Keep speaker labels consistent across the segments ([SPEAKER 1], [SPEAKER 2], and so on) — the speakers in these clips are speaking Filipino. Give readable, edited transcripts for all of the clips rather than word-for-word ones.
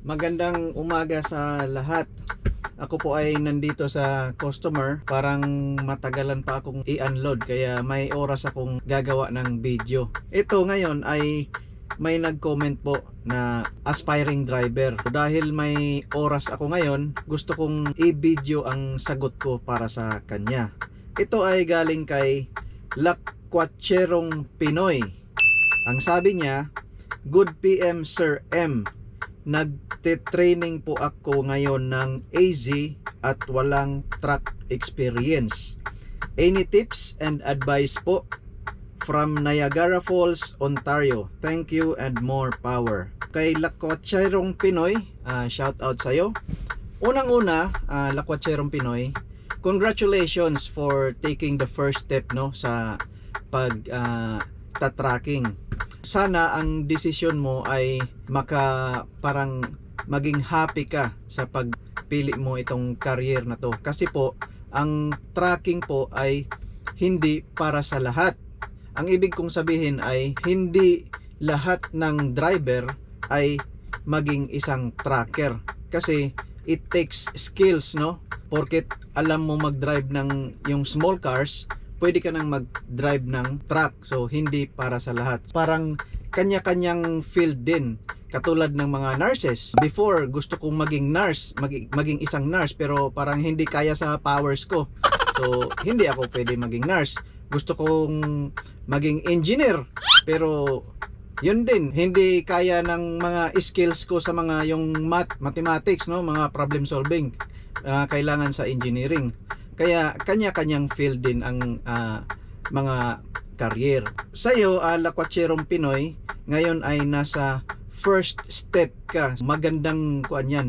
[SPEAKER 1] Magandang umaga sa lahat. Ako po ay nandito sa customer. Parang matagalan pa akong i-unload kaya may oras akong gagawa ng video. Ito ngayon ay may nag-comment po na aspiring driver. Dahil may oras ako ngayon, gusto kong i-video ang sagot ko para sa kanya. Ito ay galing kay Lakwatcherong Pinoy. Ang sabi niya, "Good PM Sir M. Nagte-training po ako ngayon ng AZ at walang truck experience. Any tips and advice po? From Niagara Falls, Ontario. Thank you and more power." Kay Lakwatcherong Pinoy, shout out sa'yo. Unang-una, Lakwatcherong Pinoy, congratulations for taking the first step sa pag tracking. Sana ang desisyon mo ay parang maging happy ka sa pagpili mo itong career na to. Kasi po, ang tracking po ay hindi para sa lahat. Ang ibig kong sabihin ay hindi lahat ng driver ay maging isang tracker. Kasi it takes skills, no? Porket alam mo mag-drive ng yung small cars, pwede ka nang mag-drive ng truck. So hindi para sa lahat. Parang kanya-kanyang field din. Katulad ng mga nurses. Before gusto kong maging nurse, maging isang nurse, pero parang hindi kaya sa powers ko. So hindi ako pwede maging nurse. Gusto kong maging engineer, pero yun din, hindi kaya ng mga skills ko sa mga yung mathematics, no, mga problem solving. Kailangan sa engineering. Kaya kanya-kanyang field din ang mga career. Sa'yo, Lakwatcherong Pinoy, ngayon ay nasa first step ka. Magandang kuan yan,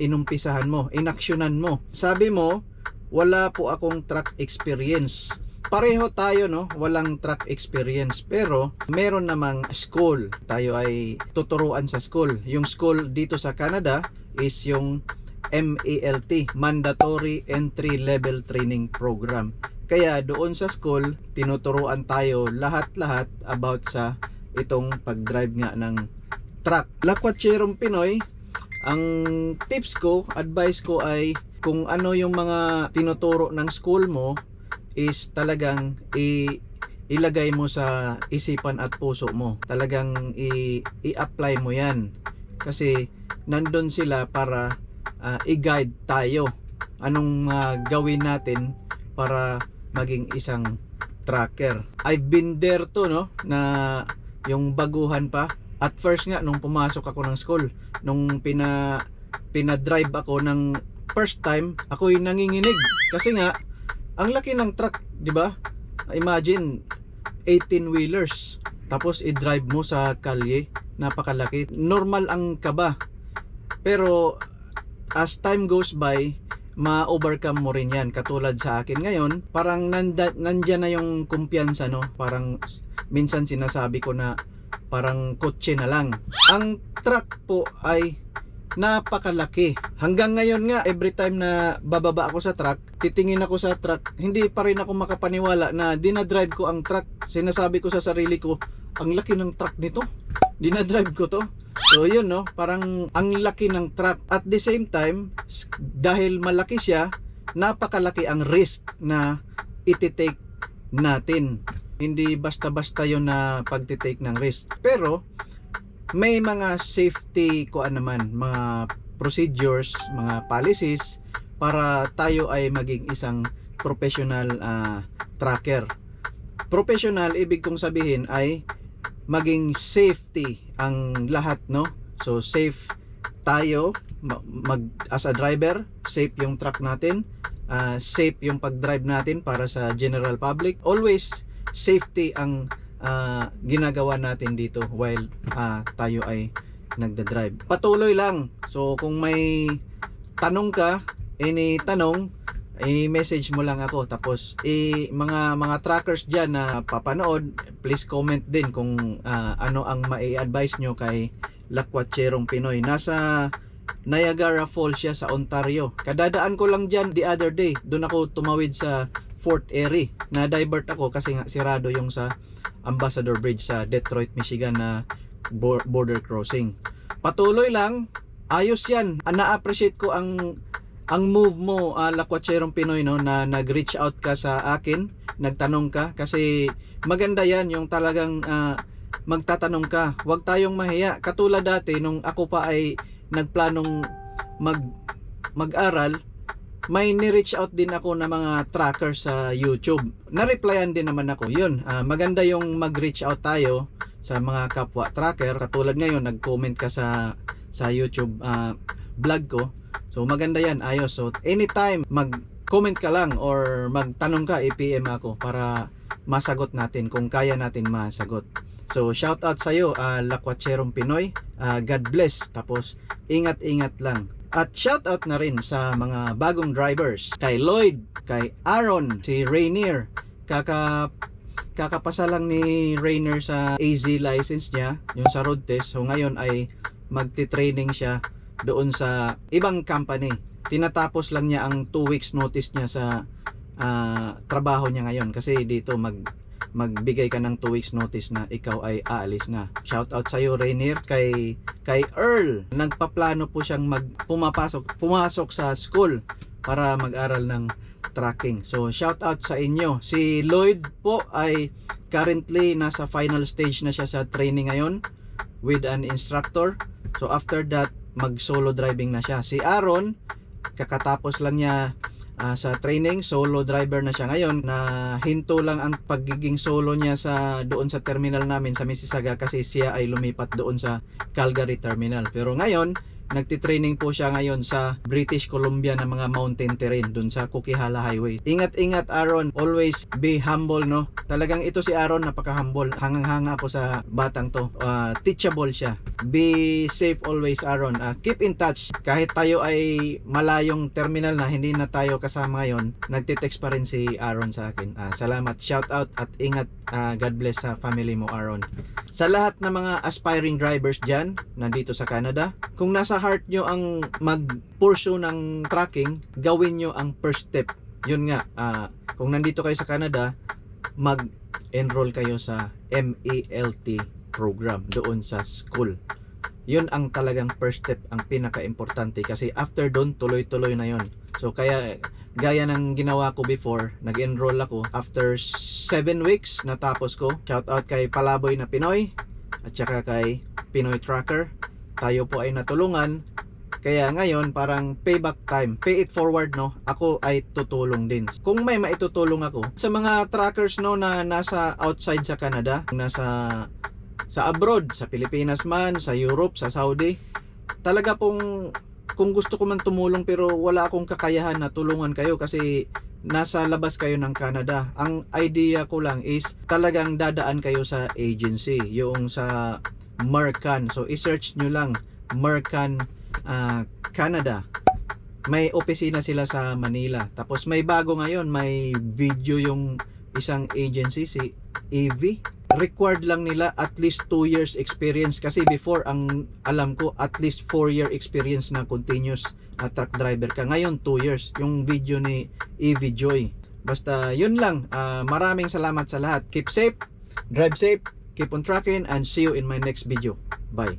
[SPEAKER 1] inumpisahan mo, inaksyonan mo. Sabi mo, wala po akong truck experience. Pareho tayo, no, walang truck experience, pero meron namang school. Tayo ay tuturuan sa school. Yung school dito sa Canada is yung MALT, Mandatory Entry Level Training Program. Kaya doon sa school, tinuturuan tayo lahat-lahat about sa itong pag-drive nga ng truck. Lakwatcherong Pinoy, ang tips ko, advice ko ay kung ano yung mga tinuturo ng school mo is talagang ilagay mo sa isipan at puso mo. Talagang i-apply mo yan. Kasi nandun sila para i-guide tayo anong gawin natin para maging isang tracker. I've been there to, no, na yung baguhan pa. At first nga nung pumasok ako ng school, nung pinadrive ako ng first time, ako'y nanginginig kasi nga ang laki ng truck, di ba? Imagine 18 wheelers tapos i-drive mo sa kalye, napakalaki. Normal ang kaba. Pero as time goes by, ma-overcome mo rin yan. Katulad sa akin ngayon, parang nandyan na yung kumpiyansa, no? Parang minsan sinasabi ko na parang kotse na lang. Ang truck po ay napakalaki. Hanggang ngayon nga, every time na bababa ako sa truck, titingin ako sa truck, hindi pa rin ako makapaniwala na dinadrive ko ang truck. Sinasabi ko sa sarili ko, ang laki ng truck nito, dinadrive ko to. So yun, no, parang ang laki ng truck. At the same time, dahil malaki siya, napakalaki ang risk na iti-take natin. Hindi basta-basta yun na pagti-take ng risk. Pero may mga safety naman, mga procedures, mga policies para tayo ay maging isang professional tracker. Professional, ibig kong sabihin ay maging safety ang lahat, no? So safe tayo as a driver, safe yung truck natin, safe yung pag-drive natin para sa general public. Always safety ang ginagawa natin dito while tayo ay nagda-drive. Patuloy lang. So kung may tanong ka, any tanong, i-message mo lang ako. Tapos mga trackers dyan na papanood, please comment din kung ano ang mai-advise nyo kay Lakwatcherong Pinoy. Nasa Niagara Falls siya sa Ontario. Kadadaan ko lang dyan the other day. Doon ako tumawid sa Fort Erie. Na-divert ako kasi nga sirado yung sa Ambassador Bridge sa Detroit, Michigan na border crossing. Patuloy lang, ayos yan. Na-appreciate ko ang move mo, Lakwatserong Pinoy, no, na nag-reach out ka sa akin, nagtanong ka, kasi maganda yan yung talagang magtatanong ka. Huwag tayong mahiya. Katulad dati nung ako pa ay nagplanong mag-aral, may ni-reach out din ako na mga tracker sa YouTube. Na-replyan din naman ako. Yun, maganda yung mag-reach out tayo sa mga kapwa tracker. Katulad ngayon, nag-comment ka sa YouTube vlog ko. So maganda yan, ayos. So anytime mag-comment ka lang or magtanong ka, i-PM ako para masagot natin kung kaya natin masagot. So shout out sa iyo, Lakwatserong Pinoy. God bless. Tapos ingat-ingat lang. At shout out na rin sa mga bagong drivers, kay Lloyd, kay Aaron, si Rainier. Kakapasa lang ni Rainier sa AZ license niya, yung sa road test. So ngayon ay magti-training siya doon sa ibang company. Tinatapos lang niya ang 2 weeks notice niya sa trabaho niya ngayon, kasi dito magbigay ka ng 2 weeks notice na ikaw ay aalis na. Shout out sa iyo, Rainier. Kay Earl, nagpaplano po siyang pumasok sa school para mag-aral ng tracking. So shout out sa inyo. Si Lloyd po ay currently nasa final stage na siya sa training ngayon with an instructor. So after that, mag solo driving na siya. Si Aaron, kakatapos lang niya sa training, solo driver na siya ngayon. Na hinto lang ang pagiging solo niya doon sa terminal namin sa Mississauga, kasi siya ay lumipat doon sa Calgary terminal. Pero ngayon, nagtitraining po siya ngayon sa British Columbia na mga mountain terrain doon sa Coquihalla Highway. Ingat-ingat, Aaron. Always be humble, no? Talagang ito si Aaron, napaka-humble. Hangang-hanga ako sa batang to. Teachable siya. Be safe always, Aaron. Keep in touch. Kahit tayo ay malayong terminal na, hindi na tayo kasama ngayon, nagtitext pa rin si Aaron sa akin. Salamat. Shout out at ingat. God bless sa family mo, Aaron. Sa lahat ng mga aspiring drivers dyan, nandito sa Canada, kung nasa heart nyo ang mag-pursue ng tracking, gawin nyo ang first step. Yun nga, kung nandito kayo sa Canada, mag-enroll kayo sa MELT program doon sa school. Yun ang talagang first step, ang pinaka-importante, kasi after doon, tuloy-tuloy na yun. So kaya, gaya ng ginawa ko before, nag-enroll ako after 7 weeks, natapos ko. Shout out kay Palaboy na Pinoy at saka kay Pinoy Tracker. Tayo po ay natulungan. Kaya ngayon, parang payback time, pay it forward, no? Ako ay tutulong din. Kung may maitutulong ako sa mga trackers, no, na nasa outside sa Canada, sa abroad, sa Pilipinas man, sa Europe, sa Saudi, talaga pong kung gusto ko man tumulong pero wala akong kakayahan na tulungan kayo kasi nasa labas kayo ng Canada. Ang idea ko lang is talagang dadaan kayo sa agency, yung sa Mercan. So i-search nyo lang Mercan Canada. May opisina sila sa Manila. Tapos may bago ngayon, may video yung isang agency, si AV. Required lang nila at least 2 years experience, kasi before ang alam ko at least 4-year experience na continuous truck driver ka. Ngayon 2 years yung video ni EV Joy. Basta yun lang. Maraming salamat sa lahat. Keep safe, drive safe, keep on trucking, and see you in my next video. Bye.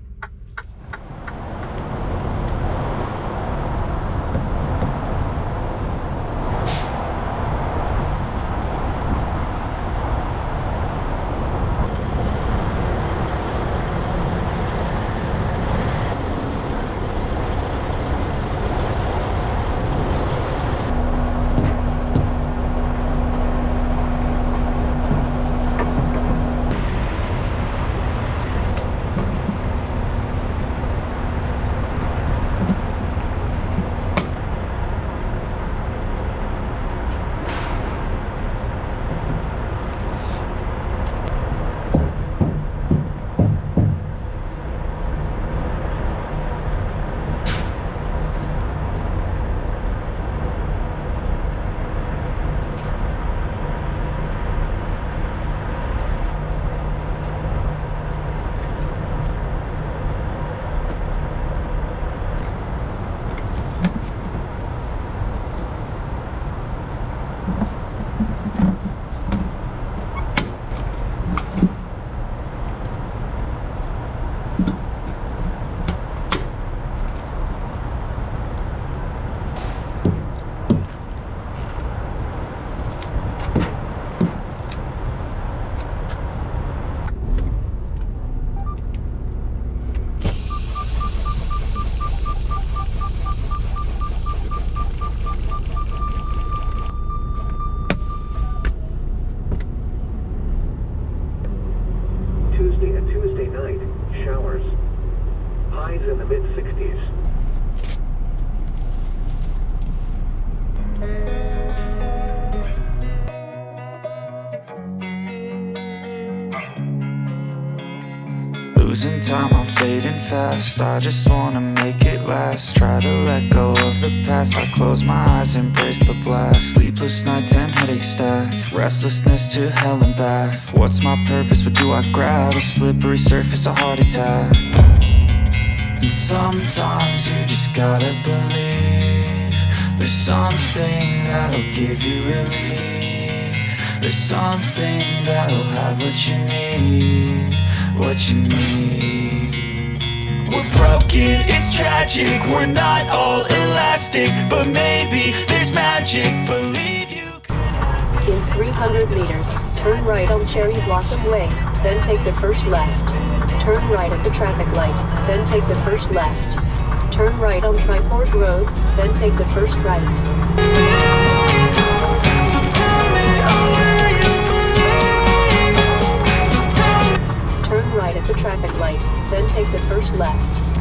[SPEAKER 2] highs in the mid-60s.
[SPEAKER 3] Losing time, I'm fading fast. I just wanna make it last. Try to let go of the past. I close my eyes, embrace the blast. Sleepless nights and headaches stack. Restlessness to hell and back. What's my purpose? What do I grab? A slippery surface, a heart attack. And sometimes you just gotta believe there's something that'll give you relief. There's something that'll have what you need, what you need. We're broken, it's tragic. We're not all elastic, but maybe there's magic. Believe you could have it.
[SPEAKER 4] In 300 meters, turn right on Cherry Blossom Way, then take the first left. Turn right at the traffic light, then take the first left. Turn right on Triport Road, then take the first right.
[SPEAKER 3] So tell me, oh, will you believe? So tell me.
[SPEAKER 4] Turn right at the traffic light, then take the first left.